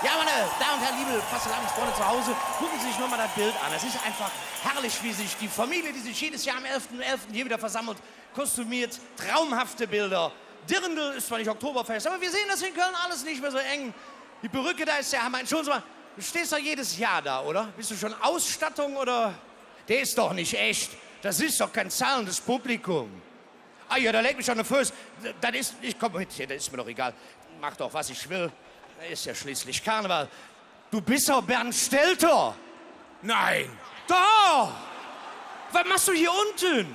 Ja, meine Damen und Herren, liebe Fastelavensfreunde zu Hause, gucken Sie sich nur mal das Bild an. Es ist einfach herrlich, wie sich die Familie, die sich jedes Jahr am 11.11. hier wieder versammelt, kostümiert, traumhafte Bilder. Dirndl ist zwar nicht Oktoberfest, aber wir sehen das in Köln alles nicht mehr so eng. Die Perücke da ist der Hammer. Entschuldigung mal, du stehst doch jedes Jahr da, oder? Bist du schon Ausstattung oder? Der ist doch nicht echt. Das ist doch kein zahlendes Publikum. Ah ja, da legt mich schon eine Fuß. Das ist, ich komm mit hier, das ist mir doch egal. Mach doch, was ich will. Da ist ja schließlich Karneval. Du bist doch Bernd Stelter. Nein! Doch! Was machst du hier unten?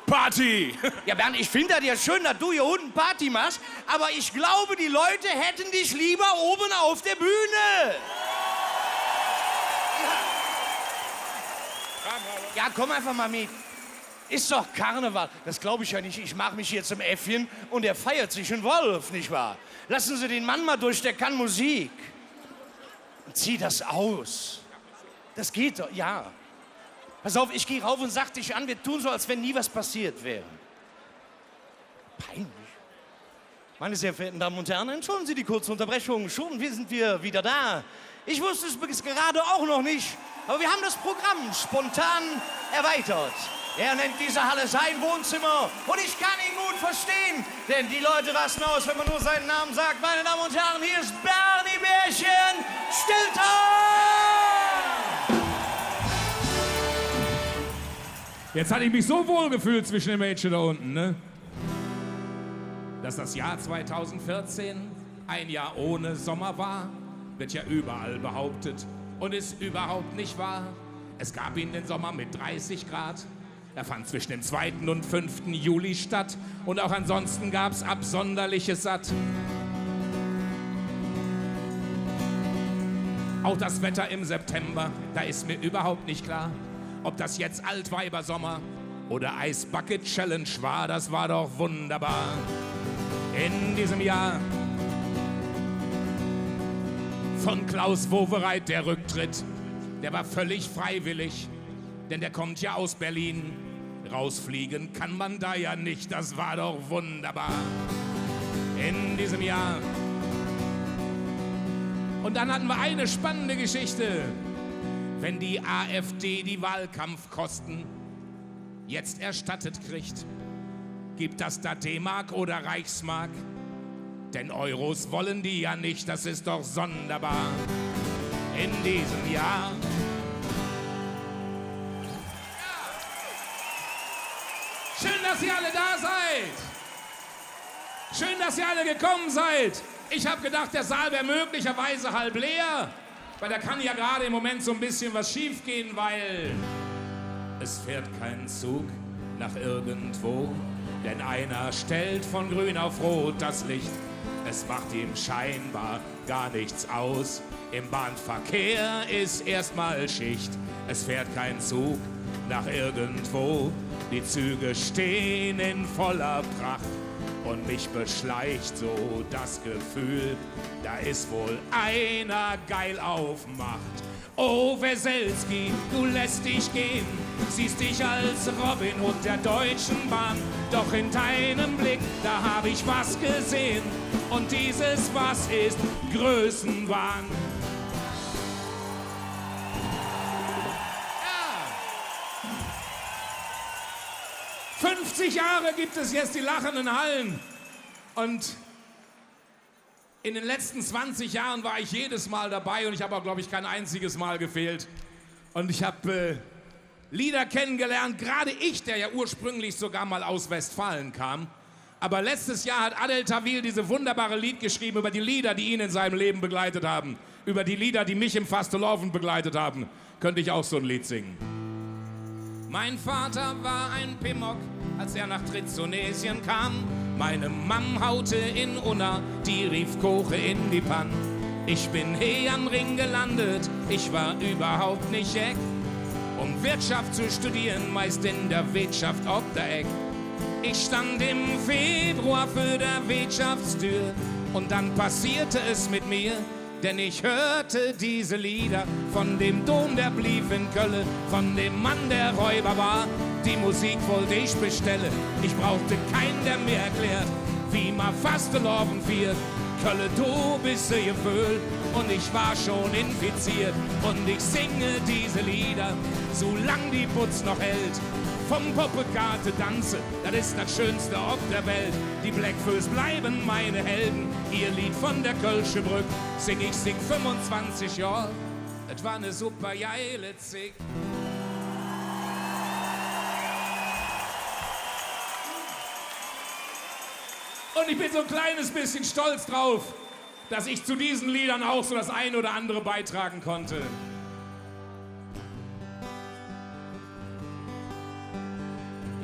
Party! Ja, Bernd, ich finde das ja schön, dass du hier unten Party machst, aber ich glaube, die Leute hätten dich lieber oben auf der Bühne. Ja, komm einfach mal mit. Ist doch Karneval. Das glaube ich ja nicht. Ich mache mich hier zum Äffchen und er feiert sich ein Wolf, nicht wahr? Lassen Sie den Mann mal durch, der kann Musik. Und zieh das aus. Das geht doch, ja. Pass auf, ich gehe rauf und sag dich an, wir tun so, als wenn nie was passiert wäre. Peinlich. Meine sehr verehrten Damen und Herren, entschuldigen Sie die kurze Unterbrechung. Schon sind wir wieder da. Ich wusste es bis gerade auch noch nicht, aber wir haben das Programm spontan erweitert. Er nennt diese Halle sein Wohnzimmer und ich kann ihn gut verstehen, denn die Leute rasten aus, wenn man nur seinen Namen sagt. Meine Damen und Herren, hier ist Bernie Bärchen Stelter! Jetzt hatte ich mich so wohl gefühlt zwischen den Mädchen da unten, ne? Dass das Jahr 2014 ein Jahr ohne Sommer war, wird ja überall behauptet und ist überhaupt nicht wahr. Es gab ihn den Sommer mit 30 Grad. Er fand zwischen dem 2. und 5. Juli statt und auch ansonsten gab's Absonderliches satt. Auch das Wetter im September, da ist mir überhaupt nicht klar, ob das jetzt Altweibersommer oder Eisbucket Challenge war, das war doch wunderbar. In diesem Jahr von Klaus Wowereit der Rücktritt, der war völlig freiwillig, denn der kommt ja aus Berlin. Rausfliegen kann man da ja nicht, das war doch wunderbar. In diesem Jahr. Und dann hatten wir eine spannende Geschichte. Wenn die AfD die Wahlkampfkosten jetzt erstattet kriegt, gibt das da D-Mark oder Reichsmark? Denn Euros wollen die ja nicht, das ist doch sonderbar. In diesem Jahr. Schön, dass ihr alle da seid. Schön, dass ihr alle gekommen seid. Ich habe gedacht, der Saal wäre möglicherweise halb leer. Weil da kann ja gerade im Moment so ein bisschen was schiefgehen, weil es fährt kein Zug nach irgendwo. Denn einer stellt von grün auf rot das Licht. Es macht ihm scheinbar gar nichts aus. Im Bahnverkehr ist erstmal Schicht. Es fährt kein Zug nach irgendwo. Die Züge stehen in voller Pracht. Und mich beschleicht so das Gefühl, da ist wohl einer geil auf Macht. Oh, Weselski, du lässt dich gehen, siehst dich als Robin Hood der Deutschen Bahn. Doch in deinem Blick, da hab ich was gesehen. Und dieses Was ist Größenwahn. 50 Jahre gibt es jetzt die lachenden Hallen. Und in den letzten 20 Jahren war ich jedes Mal dabei und ich habe auch, glaube ich, kein einziges Mal gefehlt. Und ich habe Lieder kennengelernt, gerade ich, der ja ursprünglich sogar mal aus Westfalen kam. Aber letztes Jahr hat Adel Tawil diese wunderbare Lied geschrieben über die Lieder, die ihn in seinem Leben begleitet haben. Über die Lieder, die mich im Fastelovend begleitet haben. Könnte ich auch so ein Lied singen. Mein Vater war ein Pimmock, als er nach Trizonesien kam. Meine Mam haute in Unna, die rief Koche in die Pann. Ich bin am Ring gelandet, ich war überhaupt nicht eck. Um Wirtschaft zu studieren, meist in der Wirtschaft ob der Eck. Ich stand im Februar für der Wirtschaftstür und dann passierte es mit mir. Denn ich hörte diese Lieder von dem Dom, der blieb in Köln, von dem Mann, der Räuber war. Die Musik wollte ich bestellen, ich brauchte keinen, der mir erklärt, wie man Fastelovend wird. Köln, du bist gefüllt und ich war schon infiziert. Und ich singe diese Lieder, solang die Putz noch hält. Vom Poppekarte tanze, das ist das Schönste auf der Welt. Die Blackfoes bleiben meine Helden, ihr Lied von der Kölsche Brück sing ich seit 25 Jahren. Es war eine super geile Zeit. Und ich bin so ein kleines bisschen stolz drauf, dass ich zu diesen Liedern auch so das eine oder andere beitragen konnte.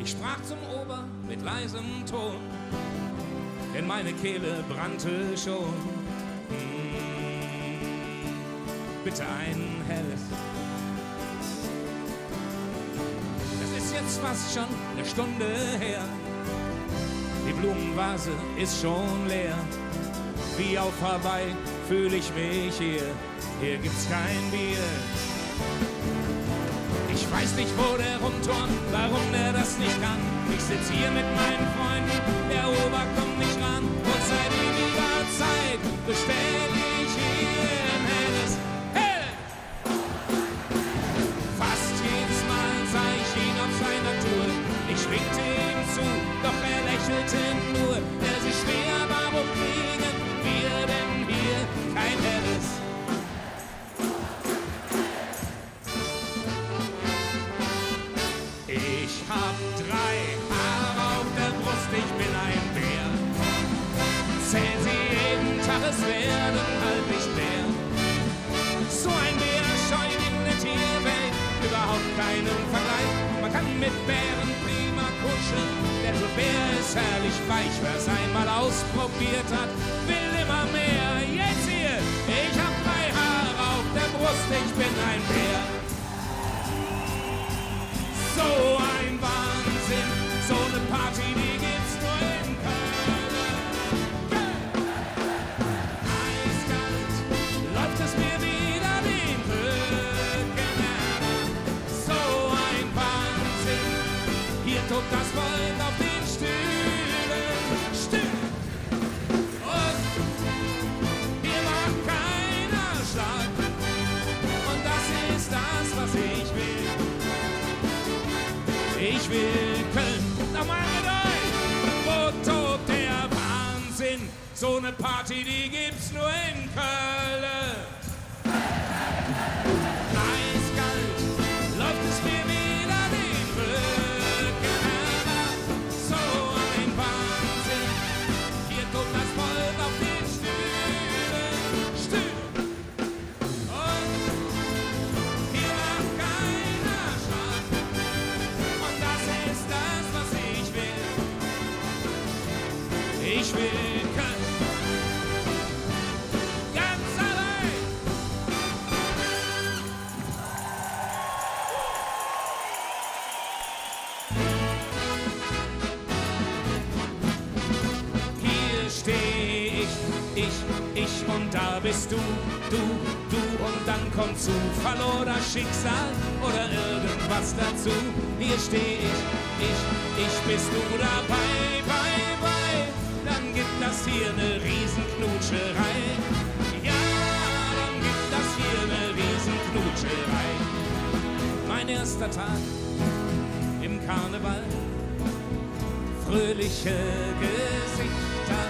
Ich sprach zum Ober mit leisem Ton, denn meine Kehle brannte schon. Bitte ein helles. Das ist jetzt fast schon eine Stunde her. Die Blumenvase ist schon leer. Wie auf Hawaii fühle ich mich hier. Hier gibt's kein Bier. Ich weiß nicht, wo der rumturnt, warum der das nicht kann. Ich sitz hier mit meinen Freunden, der Ober kommt nicht ran. Und seit ewiger Zeit bestell ich hier ein helles Hell. Fast jedes Mal sah ich ihn auf seiner Tour. Ich winkte ihm zu, doch er lächelte nur. Er sich schwer, warum kriegen wir denn hier kein helles? Ich hab 3 Haare auf der Brust, ich bin ein Bär. Zähl sie jeden Tag, es werden halt nicht mehr. So ein Bär scheut in der Tierwelt überhaupt keinen Vergleich. Man kann mit Bären prima kuscheln, denn so ein Bär ist herrlich weich. Wer's einmal ausprobiert hat, will immer mehr. Jetzt hier, ich hab 3 Haare auf der Brust, ich bin ein Bär. So ein Wahnsinn, so eine Party, die gibt's nur in Köln. Eiskalt läuft es mir wieder den Rücken herab. So ein Wahnsinn, hier tobt das Volk auf den Stühlen. Und hier macht keiner Schlag. Und das ist das, was ich will. Ich will Köln, nochmal mit euch, wo tobt der Wahnsinn? So eine Party, die gibt's nur in Köln. Eiskalt läuft es mir wieder den Rücken herab. So ein Wahnsinn, hier tobt das Volk auf den Stühlen. Und hier macht keiner Schlag. Ich will Köln, ganz allein. Hier steh ich und da bist du und dann kommt Zufall oder Schicksal oder irgendwas dazu. Hier steh ich, bist du dabei, dann gibt das hier eine Riesenknutscherei. Ja, dann gibt das hier eine Riesenknutscherei. Mein erster Tag im Karneval, fröhliche Gesichter,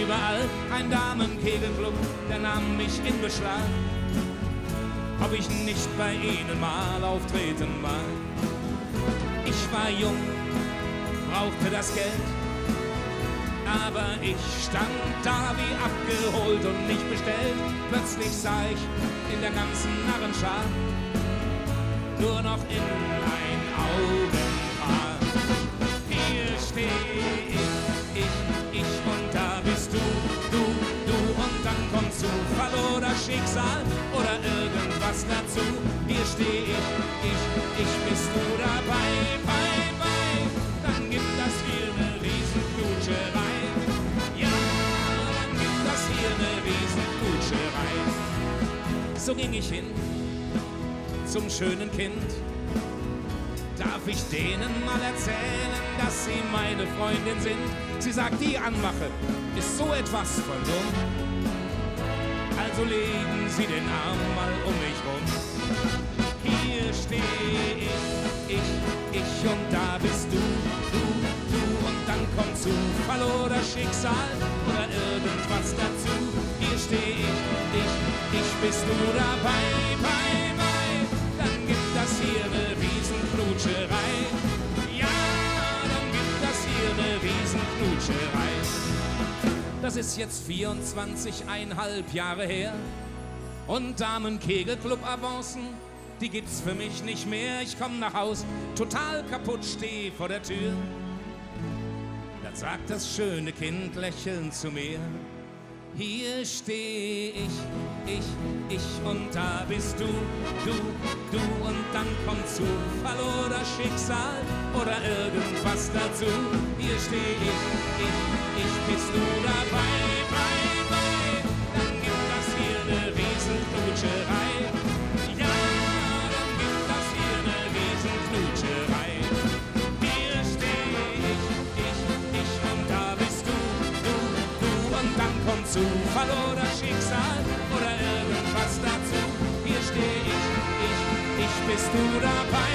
überall ein Damenkegelclub, der nahm mich in Beschlag. Ob ich nicht bei ihnen mal auftreten mag. Ich war jung, brauchte das Geld, aber ich stand da wie abgeholt und nicht bestellt. Plötzlich sah ich in der ganzen Narrenschar nur noch in ein Augenpaar. Hier steh ich und da bist du und dann kommt Zufall oder Schicksal oder irgendwas dazu. Hier steh ich, bist du dabei, dann gibt das hier eine Riesenknutscherei. Ja, dann gibt das hier eine Riesenknutscherei. So ging ich hin zum schönen Kind. Darf ich denen mal erzählen, dass sie meine Freundin sind? Sie sagt, die Anmache ist so etwas von dumm. Also so legen Sie den Arm mal um mich rum. Hier steh ich und da bist du und dann kommt Zufall oder Schicksal oder irgendwas dazu. Hier steh ich, bist du dabei, dann gibt das hier eine Riesenknutscherei. Ja, dann gibt das hier eine Riesenknutscherei. Das ist jetzt 24,5 Jahre her und Damen-Kegelclub-Avancen, die gibt's für mich nicht mehr. Ich komm nach Haus, total kaputt, steh vor der Tür. Dann sagt das schöne Kind lächelnd zu mir: Hier steh ich und da bist du und dann kommt Zufall oder Schicksal oder irgendwas dazu. Hier steh ich, bist du dabei, dann gibt das hier eine Riesenknutscherei. Ja, dann gibt das hier eine Riesenknutscherei. Hier steh ich und da bist du und dann kommt Zufall oder Schicksal oder irgendwas dazu. Hier steh ich, bist du dabei,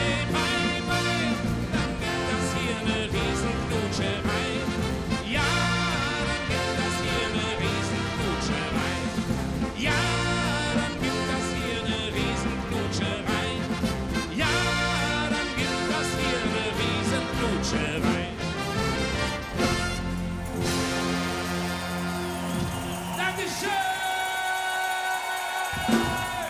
dann gibt das hier eine Riesenknutscherei. Ja, dann gibt das hier eine Riesenknutscherei. Ja, dann gibt das hier eine Riesenknutscherei. Ja, dann gibt das hier eine Riesenknutscherei.